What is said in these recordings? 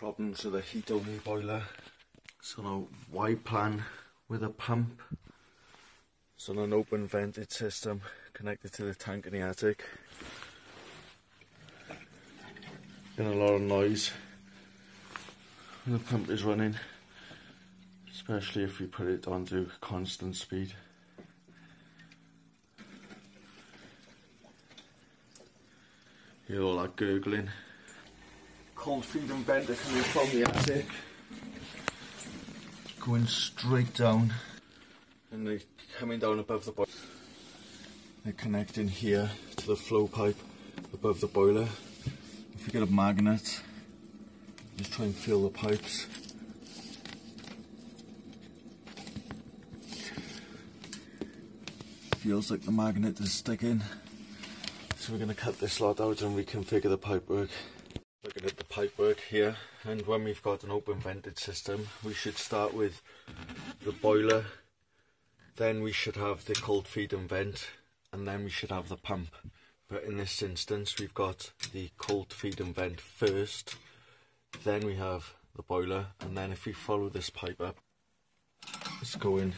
problems with a heat only boiler. So now why plan with a pump? It's on an open vented system connected to the tank in the attic. Getting a lot of noise when the pump is running, especially if we put it onto constant speed. Hear all that gurgling. Cold feed and vent are coming from the attic, going straight down, and they're coming down above the boiler. They're connecting here to the flow pipe above the boiler. If we get a magnet, just try and fill the pipes. Feels like the magnet is sticking. So we're going to cut this lot out and reconfigure the pipework. Looking at the pipework here, and when we've got an open vented system, we should start with the boiler, then we should have the cold feed and vent, and then we should have the pump. But in this instance we've got the cold feed and vent first, then we have the boiler, and then if we follow this pipe up, it's going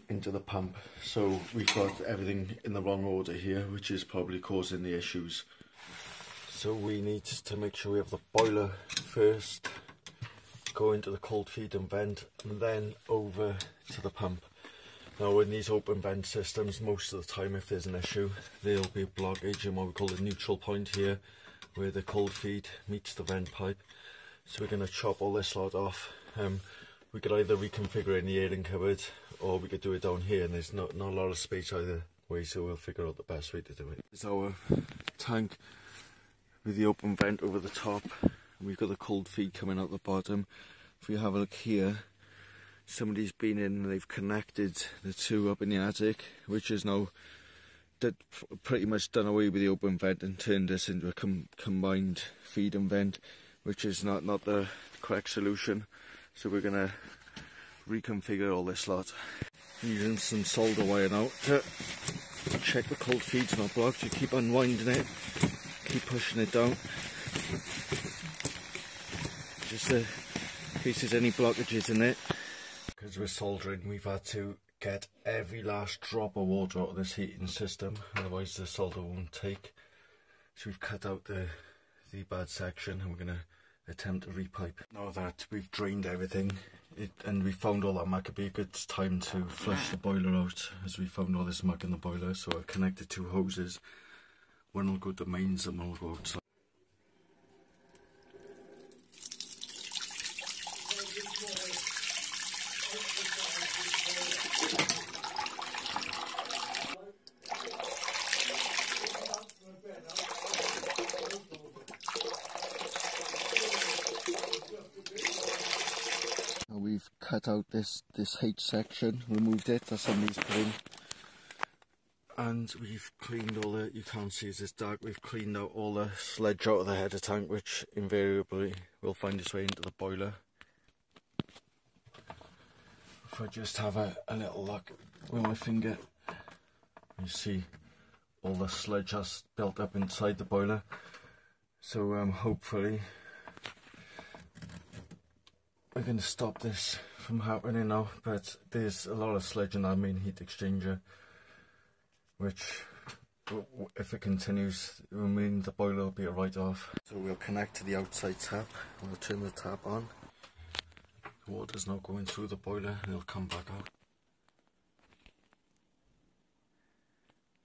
into the pump. So we've got everything in the wrong order here, which is probably causing the issues. So we need to make sure we have the boiler first, go into the cold feed and vent, and then over to the pump. Now in these open vent systems, most of the time if there's an issue, there'll be a blockage in what we call the neutral point here, where the cold feed meets the vent pipe. So we're going to chop all this lot off. We could either reconfigure it in the airing cupboard, or we could do it down here, and there's not a lot of space either way, so we'll figure out the best way to do it. It's our tank with the open vent over the top, and we've got the cold feed coming out the bottom. If we have a look here, somebody's been in and they've connected the two up in the attic, which is now pretty much done away with the open vent and turned this into a combined feed and vent, which is not the correct solution. So we're going to reconfigure all this lot using some solder wire now to check the cold feed's not blocked. You keep unwinding it, keep pushing it down, just in case there's any blockages in it. Because we're soldering, we've had to get every last drop of water out of this heating system, otherwise the solder won't take. So we've cut out the bad section, and we're going to attempt to repipe. Now that we've drained everything and we found all that muck, it'd be a good time to flush the boiler out, as we found all this muck in the boiler. So I connected two hoses, one will go to mains and one will go outside. We've cut out this H section, removed it, that's somebody's put in, and we've cleaned all the, you can't see it's dark, we've cleaned out all the sludge out of the header tank, which invariably will find its way into the boiler. If I just have a little look with my finger, you see all the sludge has built up inside the boiler. So hopefully we're going to stop this from happening now, but there's a lot of sludge in our main heat exchanger, which, if it continues, it will mean the boiler will be a write-off. So we'll connect to the outside tap, we'll turn the tap on. The water's now going through the boiler, and it'll come back out.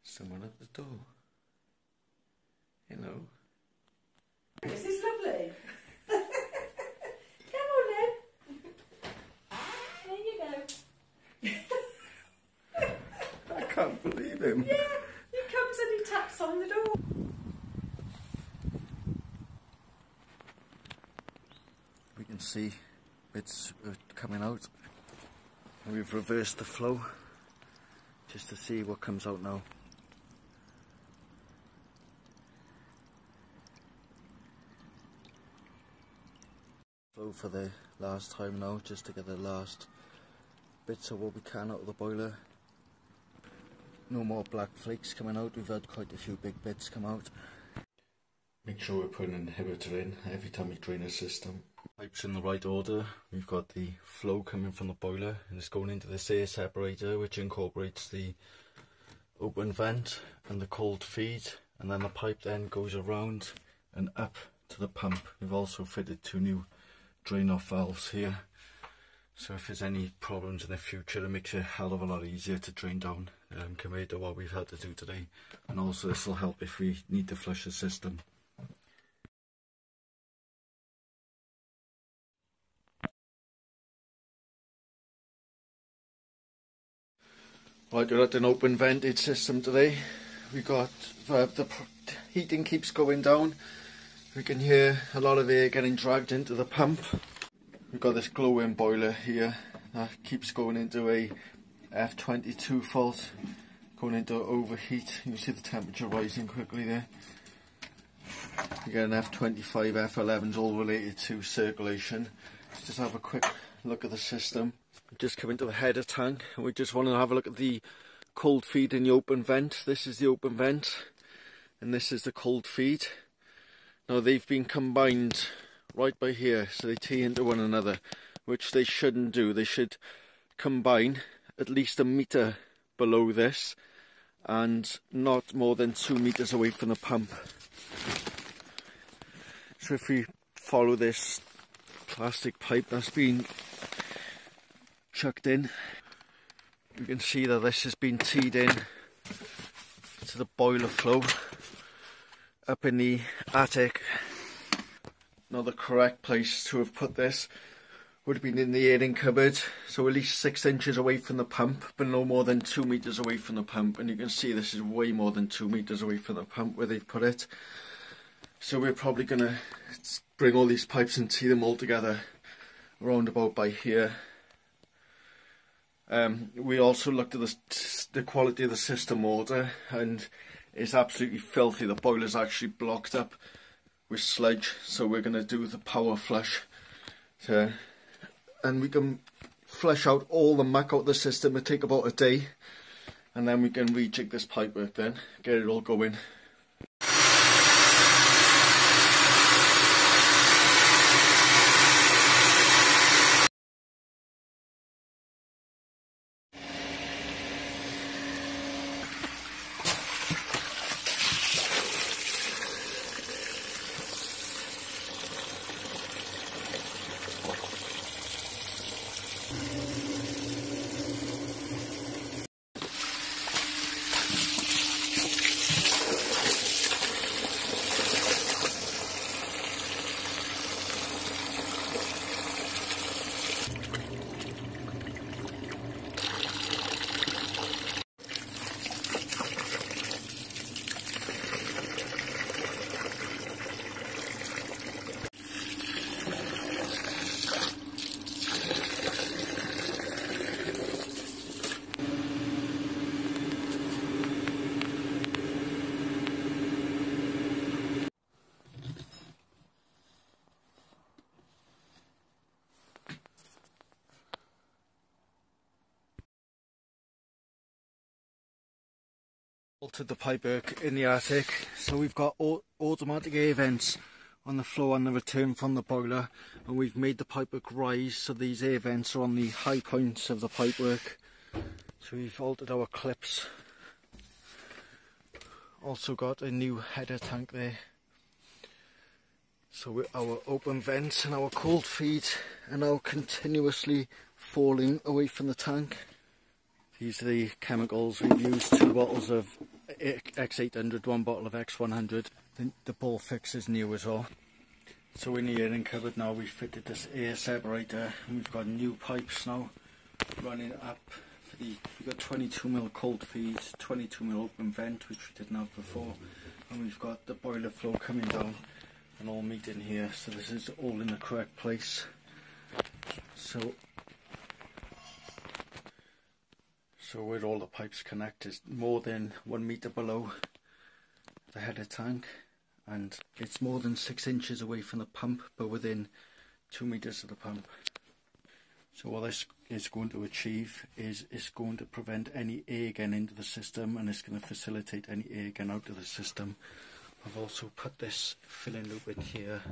Someone at the door. Hello. This is lovely. Come on then. There you go. I can't believe him. Yeah, he comes and he taps on the door. We can see bits coming out. And we've reversed the flow just to see what comes out now. Flow for the last time now, just to get the last bits of what we can out of the boiler. No more black flakes coming out, we've had quite a few big bits come out. Make sure we're putting an inhibitor in every time we drain a system. Pipes in the right order. We've got the flow coming from the boiler and it's going into this air separator, which incorporates the open vent and the cold feed, and then the pipe then goes around and up to the pump. We've also fitted 2 new drain off valves here, so if there's any problems in the future, it makes it a hell of a lot easier to drain down compared to what we've had to do today. And also this will help if we need to flush the system. Right, we're at an open vented system today. We got the heating keeps going down. We can hear a lot of air getting dragged into the pump. We've got this Glowworm boiler here that keeps going into a F22 fault, going into overheat. You can see the temperature rising quickly there. We get an F25 F11s, all related to circulation. Let's just have a quick look at the system. We've just come into the header tank and we just want to have a look at the cold feed in the open vent. This is the open vent and this is the cold feed. Now they've been combined right by here, so they tee into one another, which they shouldn't do. They should combine at least a metre below this and not more than 2 metres away from the pump. So if we follow this plastic pipe that's been chucked in, you can see that this has been teed in to the boiler flow up in the attic. Now the correct place to have put this would have been in the airing cupboard, so at least 6 inches away from the pump, but no more than 2 metres away from the pump. And you can see this is way more than 2 metres away from the pump where they've put it. So we're probably going to bring all these pipes and tee them all together around about by here. We also looked at the quality of the system order, and it's absolutely filthy. The boiler's actually blocked up with sludge, so we're going to do the power flush. And we can flush out all the muck out of the system. It'll take about a day, and then we can rejig this pipework then, get it all going. Altered the pipework in the attic, so we've got automatic air vents on the floor on the return from the boiler, and we've made the pipework rise so these air vents are on the high points of the pipework. So we've altered our clips. Also got a new header tank there. So our open vents and our cold feed are now continuously falling away from the tank. These are the chemicals. We've used 2 bottles of X800, 1 bottle of X100. The ball fix is new as well. So in the airing cupboard now we've fitted this air separator, and we've got new pipes now running up for we've got 22mm cold feed, 22mm open vent, which we didn't have before, and we've got the boiler flow coming down and all meeting here, so this is all in the correct place. So where all the pipes connect is more than 1 metre below the header tank, and it's more than 6 inches away from the pump, but within 2 metres of the pump. So what this is going to achieve is it's going to prevent any air getting into the system, and it's going to facilitate any air getting out of the system I've also put this filling loop in here.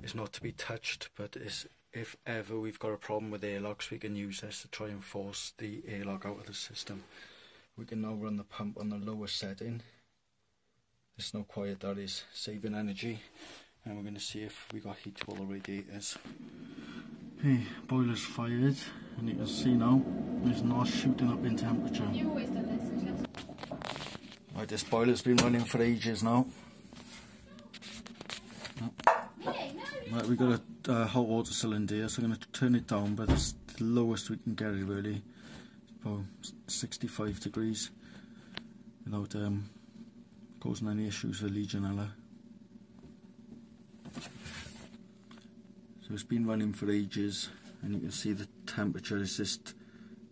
It's not to be touched, but if ever we've got a problem with airlocks, we can use this to try and force the airlock out of the system. We can now run the pump on the lowest setting. Listen how quiet that is, saving energy. And we're going to see if we got heat to all the radiators. Okay, boiler's fired, and you can see now it's not shooting up in temperature. You always done this, yes? Right, this boiler's been running for ages now. Right, we've got a hot water cylinder here, so I'm going to turn it down, but it's the lowest we can get it really. It's about 65 degrees without causing any issues with Legionella. So it's been running for ages, and you can see the temperature is just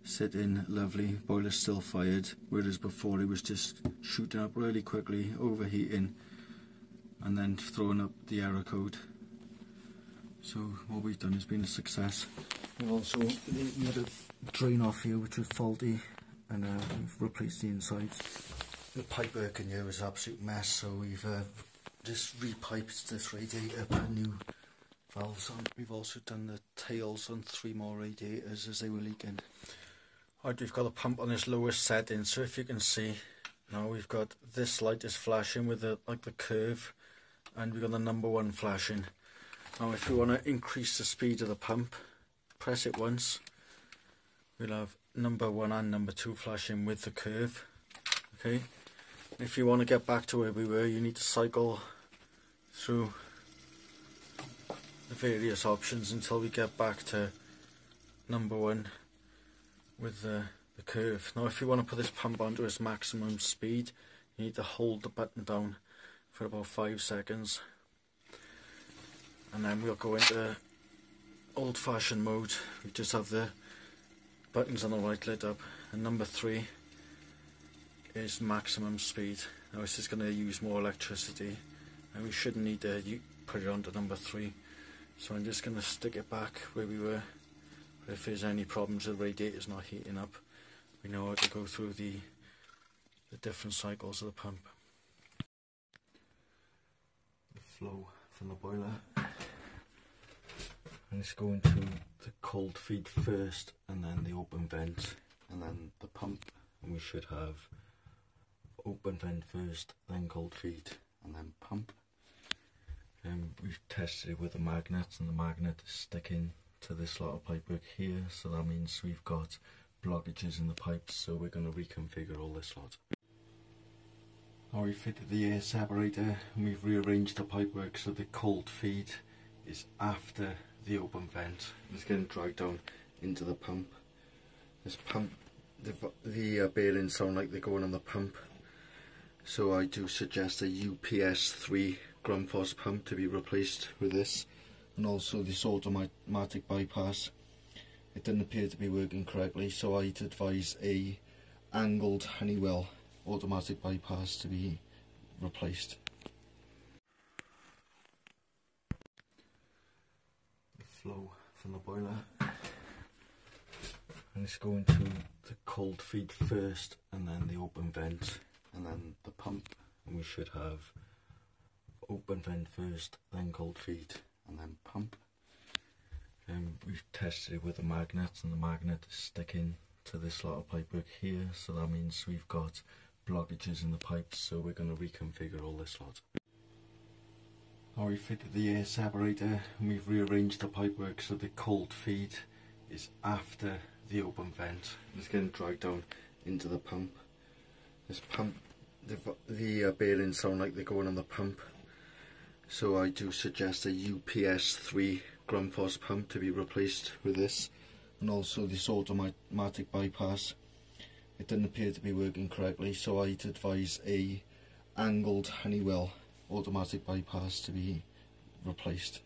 sitting lovely. Boiler's still fired, whereas before it was just shooting up really quickly, overheating, and then throwing up the error code. So what we've done has been a success. We've also had a drain off here which was faulty, and we've replaced the insides. The pipework in here was an absolute mess, so we've just repiped this radiator, put new valves on. We've also done the tails on 3 more radiators as they were leaking. Right, we've got the pump on this lowest setting, so if you can see now we've got this light is flashing with the curve, and we've got the number 1 flashing. Now if we want to increase the speed of the pump, press it once, we'll have number 1 and number 2 flashing with the curve. Okay, if you want to get back to where we were, you need to cycle through the various options until we get back to number 1 with the curve. Now if you want to put this pump onto its maximum speed, you need to hold the button down for about 5 seconds, and then we'll go into old-fashioned mode. We just have the buttons on the right lit up, and number 3 is maximum speed. Now this is going to use more electricity, and we shouldn't need to put it on to number 3, so I'm just going to stick it back where we were. But if there's any problems with the radiator's not heating up, we know how to go through the different cycles of the pump. The flow from the boiler, and it's going to the cold feed first, and then the open vent, and then the pump, and we should have open vent first, then cold feed, and then pump. We've tested it with the magnets, and the magnet is sticking to this lot of pipework here, so that means we've got blockages in the pipes, so we're going to reconfigure all this lot. Now we fitted the air separator, and we've rearranged the pipework so the cold feed is after the open vent. It's getting dragged down into the pump. This pump, the bearings sound like they're going on the pump, so I do suggest a UPS 3 Grundfos pump to be replaced with this, and also this automatic bypass. It didn't appear to be working correctly, so I'd advise a angled Honeywell automatic bypass to be replaced. The flow from the boiler, and it's going to the cold feed first, and then the open vent, and then the pump, and we should have open vent first, then cold feed, and then pump. We've tested it with the magnets, and the magnet is sticking to this lot of pipework here, so that means we've got blockages in the pipes, so we're going to reconfigure all this lot. Now we fitted the air separator, and we've rearranged the pipework so the cold feed is after the open vent. It's getting dragged down into the pump. This pump, the bearings sound like they're going on the pump, so I do suggest a UPS 3 Grundfos pump to be replaced with this, and also this automatic bypass. It didn't appear to be working correctly, so I'd advise a angled Honeywell automatic bypass to be replaced.